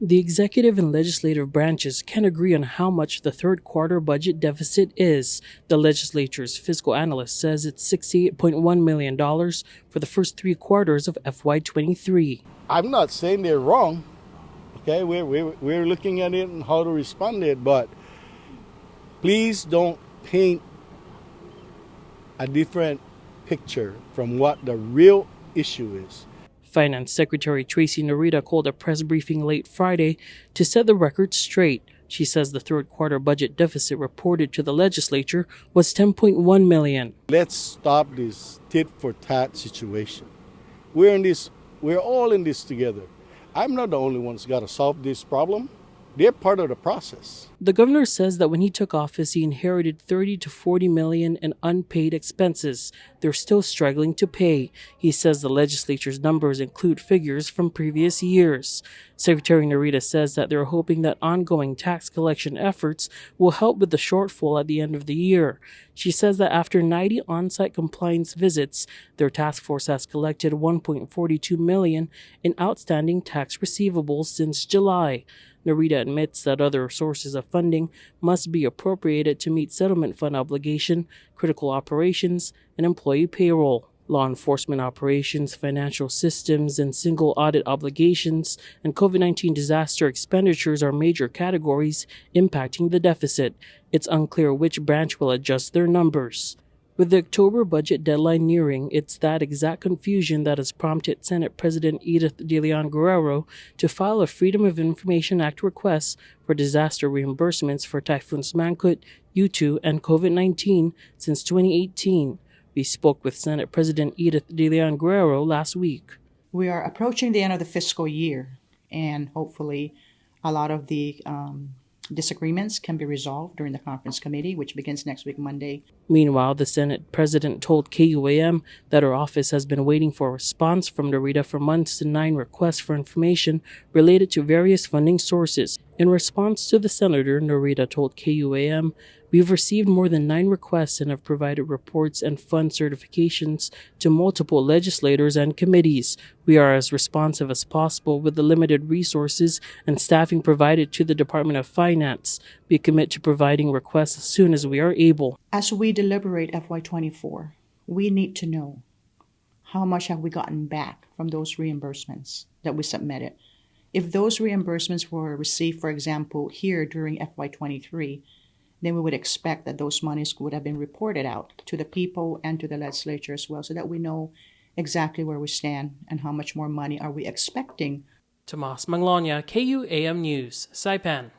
The executive and legislative branches can agree on how much the third quarter budget deficit is. The legislature's fiscal analyst says it's $68.1 million for the first 3 quarters of FY23. I'm not saying they're wrong. Okay, we're looking at it and how to respond to it, but please don't paint a different picture from what the real issue is. Finance Secretary Tracy Narita called a press briefing late Friday to set the record straight. She says the third quarter budget deficit reported to the legislature was $10.1 million. Let's stop this tit-for-tat situation. We're all in this together. I'm not the only one that's got to solve this problem. They're part of the process. The governor says that when he took office, he inherited $30 to $40 million in unpaid expenses. They're still struggling to pay. He says the legislature's numbers include figures from previous years. Secretary Narita says that they're hoping that ongoing tax collection efforts will help with the shortfall at the end of the year. She says that after 90 on-site compliance visits, their task force has collected $1.42 million in outstanding tax receivables since July. Narita admits that other sources of funding must be appropriated to meet settlement fund obligation, critical operations, and employee payroll. Law enforcement operations, financial systems, and single audit obligations, and COVID-19 disaster expenditures are major categories impacting the deficit. It's unclear which branch will adjust their numbers. With the October budget deadline nearing, it's that exact confusion that has prompted Senate President Edith De Leon Guerrero to file a Freedom of Information Act request for disaster reimbursements for Typhoons Mangkhut, U2, and COVID-19 since 2018. We spoke with Senate President Edith De Leon Guerrero last week. We are approaching the end of the fiscal year, and hopefully a lot of the disagreements can be resolved during the conference committee, which begins next week, Monday. Meanwhile, the Senate President told KUAM that her office has been waiting for a response from Narita for months to 9 requests for information related to various funding sources. In response to the senator, Narita told KUAM, "We've received more than 9 requests and have provided reports and fund certifications to multiple legislators and committees. We are as responsive as possible with the limited resources and staffing provided to the Department of Finance. We commit to providing requests as soon as we are able." As we deliberate FY24, we need to know how much have we gotten back from those reimbursements that we submitted. If those reimbursements were received, for example, here during FY23, then we would expect that those monies would have been reported out to the people and to the legislature as well, so that we know exactly where we stand and how much more money are we expecting. Thomas Manglona, KUAM News, Saipan.